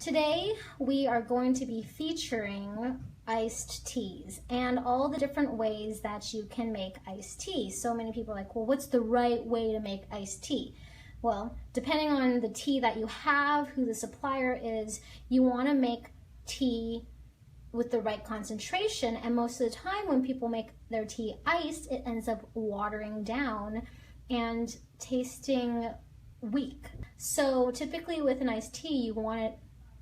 Today we are going to be featuring iced teas and all the different ways that you can make iced tea. So many people are like, well, what's the right way to make iced tea? Well, depending on the tea that you have, who the supplier is, you want to make tea with the right concentration, and most of the time when people make their tea iced, it ends up watering down and tasting weak. So typically with an iced tea, you want it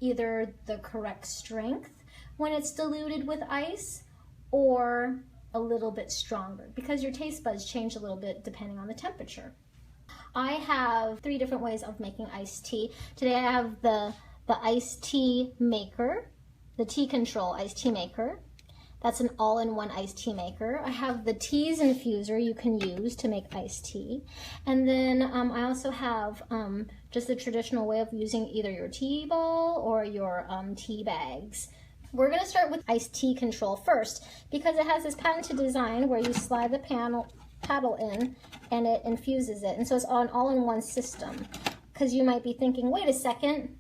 either the correct strength when it's diluted with ice or a little bit stronger, because your taste buds change a little bit depending on the temperature. I have 3 different ways of making iced tea. Today I have the iced tea maker, the Tea Control iced tea maker. That's an all-in-one iced tea maker. I have the teas infuser you can use to make iced tea. And then I also have just the traditional way of using either your tea ball or your tea bags. We're gonna start with iced tea control first because it has this patented design where you slide the paddle in and it infuses it. And so it's an all-in-one system. Because you might be thinking, wait a second,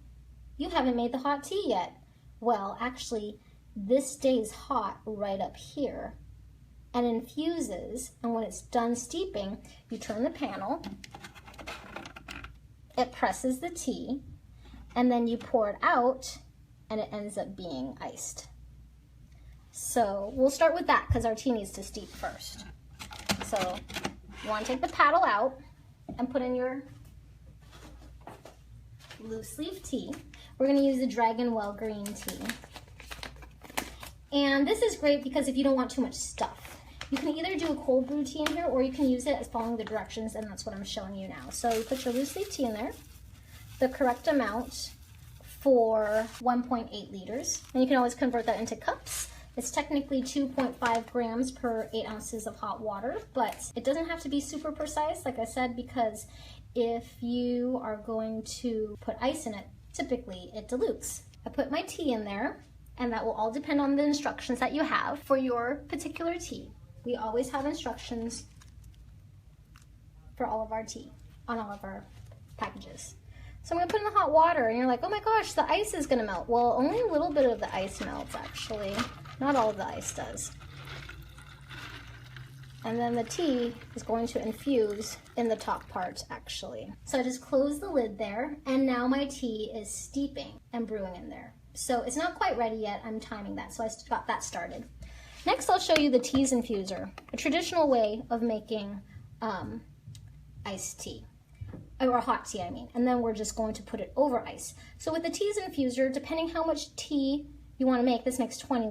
you haven't made the hot tea yet. Well, actually, this stays hot right up here and infuses, and when it's done steeping, you turn the panel, it presses the tea, and then you pour it out, and it ends up being iced. So we'll start with that because our tea needs to steep first. So you want to take the paddle out and put in your loose leaf tea. We're going to use the Dragon Well green tea. And this is great because if you don't want too much stuff, you can either do a cold brew tea in here or you can use it as following the directions, and that's what I'm showing you now. So you put your loose leaf tea in there, the correct amount for 1.8 liters. And you can always convert that into cups. It's technically 2.5 grams per 8 ounces of hot water, but it doesn't have to be super precise, like I said, because if you are going to put ice in it, typically it dilutes. I put my tea in there, and that will all depend on the instructions that you have for your particular tea. We always have instructions for all of our tea on all of our packages. So I'm gonna put in the hot water, and you're like, oh my gosh, the ice is gonna melt. Well, only a little bit of the ice melts actually. Not all of the ice does. And then the tea is going to infuse in the top part actually. So I just close the lid there, and now my tea is steeping and brewing in there. So it's not quite ready yet, I'm timing that, so I got that started. Next I'll show you the teas infuser, a traditional way of making iced tea, or hot tea I mean, and then we're just going to put it over ice. So with the teas infuser, depending how much tea you want to make, this makes 20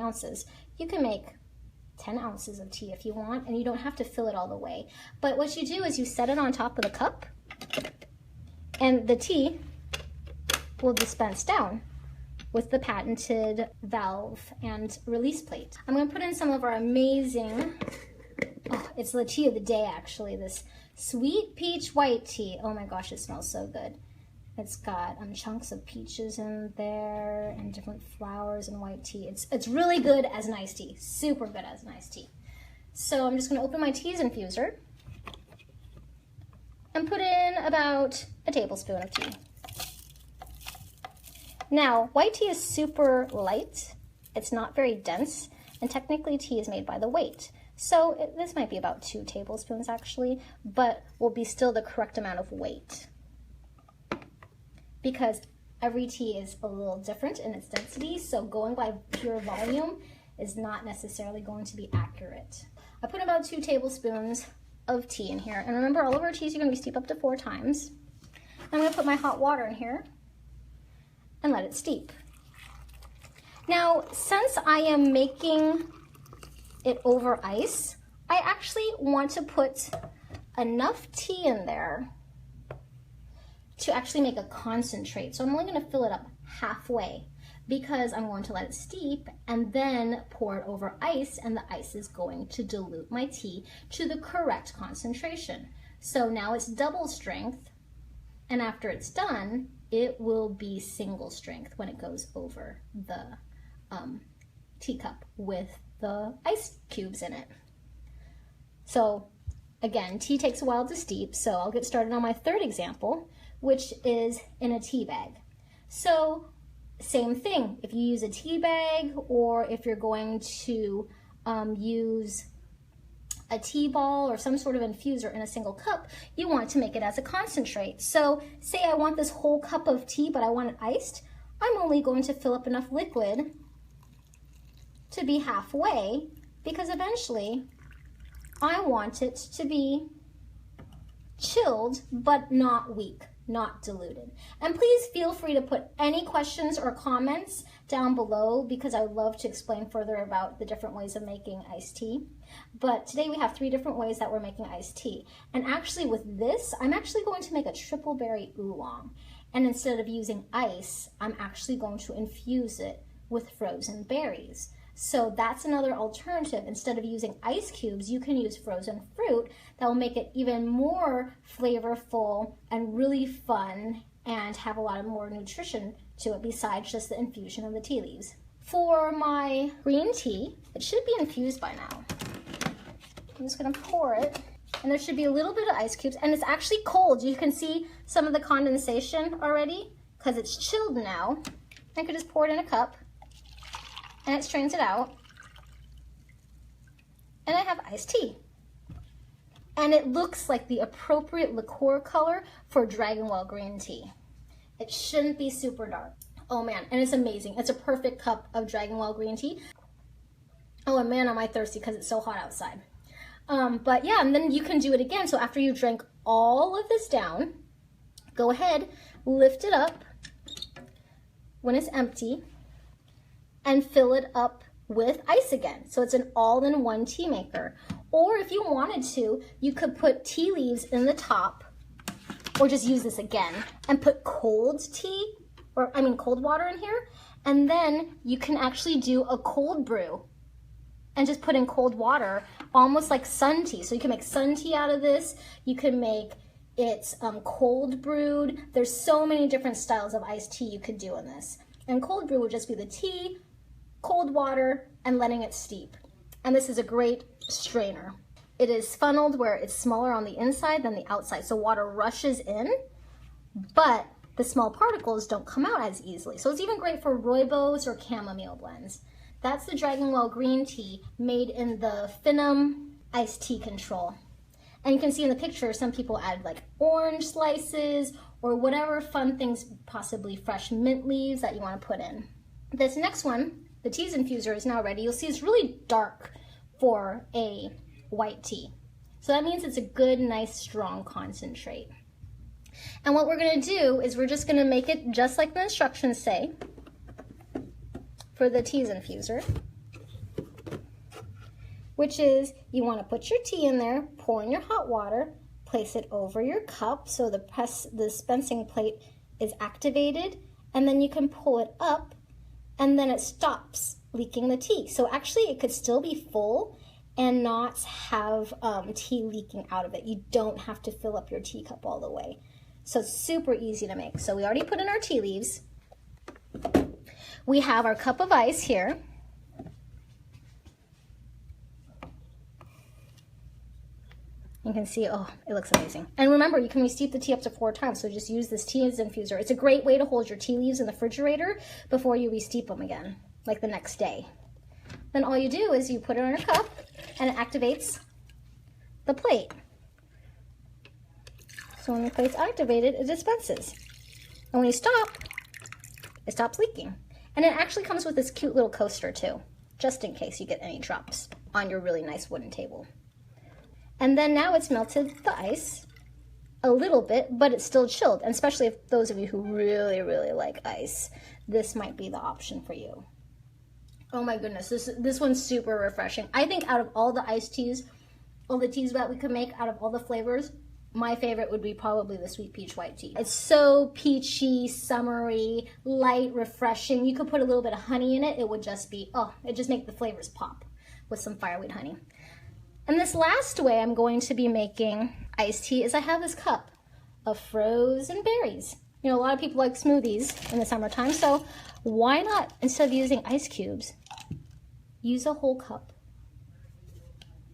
ounces, you can make 10 ounces of tea if you want, and you don't have to fill it all the way. But what you do is you set it on top of the cup, and the tea will dispense down with the patented valve and release plate. I'm going to put in some of our amazing, it's the tea of the day actually, this sweet peach white tea. Oh my gosh, it smells so good. It's got chunks of peaches in there and different flowers and white tea. It's really good as an iced tea, super good as an iced tea. So I'm just going to open my teas infuser and put in about a tablespoon of tea. Now, white tea is super light, it's not very dense, and technically tea is made by the weight. So this might be about 2 tablespoons actually, but will be still the correct amount of weight. Because every tea is a little different in its density, so going by pure volume is not necessarily going to be accurate. I put about 2 tablespoons of tea in here, and remember all of our teas are going to be steeped up to 4 times. I'm going to put my hot water in here and let it steep. Now, since I am making it over ice, I actually want to put enough tea in there to actually make a concentrate. So I'm only going to fill it up halfway because I'm going to let it steep and then pour it over ice, and the ice is going to dilute my tea to the correct concentration. So now it's double strength, and after it's done, it will be single strength when it goes over the teacup with the ice cubes in it. So again, tea takes a while to steep, so I'll get started on my third example, which is in a tea bag. So same thing, if you use a tea bag or if you're going to use a tea ball or some sort of infuser in a single cup, you want to make it as a concentrate. So say I want this whole cup of tea, but I want it iced, I'm only going to fill up enough liquid to be halfway, because eventually I want it to be chilled, but not weak, not diluted. And please feel free to put any questions or comments down below, because I would love to explain further about the different ways of making iced tea. But today we have 3 different ways that we're making iced tea. And actually with this, I'm actually going to make a triple berry oolong. And instead of using ice, I'm actually going to infuse it with frozen berries. So that's another alternative. Instead of using ice cubes, you can use frozen fruit that will make it even more flavorful and really fun and have a lot of more nutrition to it besides just the infusion of the tea leaves. For my green tea, it should be infused by now. I'm just gonna pour it, and there should be a little bit of ice cubes, and it's actually cold. You can see some of the condensation already because it's chilled now. I could just pour it in a cup, and it strains it out, and I have iced tea. And it looks like the appropriate liqueur color for Dragon Well green tea. It shouldn't be super dark. Oh man, and it's amazing. It's a perfect cup of Dragon Well green tea. Oh, and man, am I thirsty because it's so hot outside. But yeah, and then you can do it again. So after you drink all of this down, go ahead, lift it up when it's empty, and fill it up with ice again. So it's an all-in-one tea maker. Or if you wanted to, you could put tea leaves in the top, or just use this again and put cold tea, cold water in here. And then you can actually do a cold brew and just put in cold water, almost like sun tea. So you can make sun tea out of this. You can make it cold brewed. There's so many different styles of iced tea you could do in this. And cold brew would just be the tea, cold water, and letting it steep. And this is a great strainer. It is funneled where it's smaller on the inside than the outside. So water rushes in, but the small particles don't come out as easily. So it's even great for rooibos or chamomile blends. That's the Dragon Well green tea made in the Finum iced tea control. And you can see in the picture, some people add like orange slices or whatever fun things, possibly fresh mint leaves that you want to put in. This next one, the tea's infuser, is now ready. You'll see it's really dark for a white tea. So that means it's a good, nice, strong concentrate. And what we're gonna do is we're just gonna make it just like the instructions say for the tea's infuser, which is you wanna put your tea in there, pour in your hot water, place it over your cup so the dispensing plate is activated, and then you can pull it up and then it stops leaking the tea. So actually it could still be full and not have tea leaking out of it. You don't have to fill up your teacup all the way. So it's super easy to make. So we already put in our tea leaves. We have our cup of ice here. You can see, oh, it looks amazing. And remember, you can re-steep the tea up to 4 times, so just use this tea infuser. It's a great way to hold your tea leaves in the refrigerator before you re-steep them again, like the next day. Then all you do is you put it on your cup, and it activates the plate. So when the plate's activated, it dispenses. And when you stop, it stops leaking. And it actually comes with this cute little coaster too, just in case you get any drops on your really nice wooden table. And then now it's melted the ice a little bit, but it's still chilled. And especially if those of you who really, really like ice, this might be the option for you. Oh my goodness, this one's super refreshing. I think out of all the iced teas, all the teas that we could make out of all the flavors, my favorite would be probably the sweet peach white tea. It's so peachy, summery, light, refreshing. You could put a little bit of honey in it. It would just be, oh, it just make the flavors pop with some fireweed honey. And this last way I'm going to be making iced tea is I have this cup of frozen berries. You know, a lot of people like smoothies in the summertime, so why not, instead of using ice cubes, use a whole cup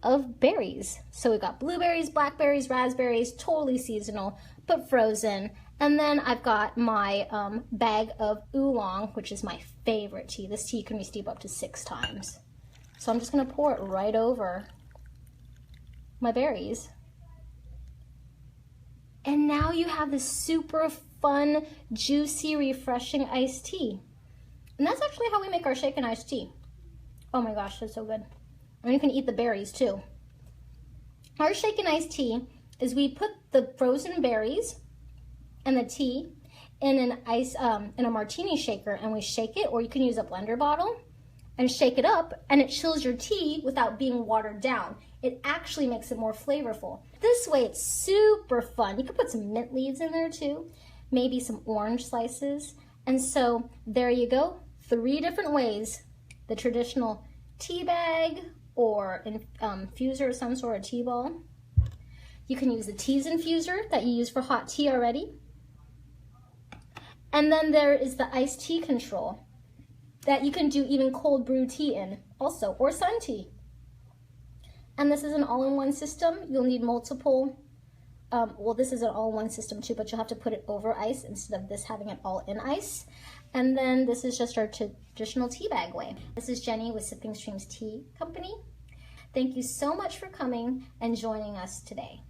of berries. So we've got blueberries, blackberries, raspberries, totally seasonal, but frozen, And then I've got my bag of oolong, which is my favorite tea. This tea can be steeped up to 6 times. So I'm just gonna pour it right over my berries. And now you have this super fun, juicy, refreshing iced tea. And that's actually how we make our shaken iced tea. Oh my gosh, that's so good. And you can eat the berries too. Our shaken iced tea is we put the frozen berries and the tea in in a martini shaker, and we shake it, or you can use a blender bottle and shake it up, and it chills your tea without being watered down. It actually makes it more flavorful. This way it's super fun. You could put some mint leaves in there too, maybe some orange slices. And so there you go, 3 different ways. The traditional tea bag or infuser, some sort of tea ball. You can use the teas infuser that you use for hot tea already. And then there is the iced tea control that you can do even cold brew tea in also, or sun tea. And this is an all-in-one system. You'll need multiple, well, this is an all-in-one system too, but you'll have to put it over ice instead of this having it all in ice. And then this is just our traditional tea bag way. This is Jenny with Sipping Streams Tea Company. Thank you so much for coming and joining us today.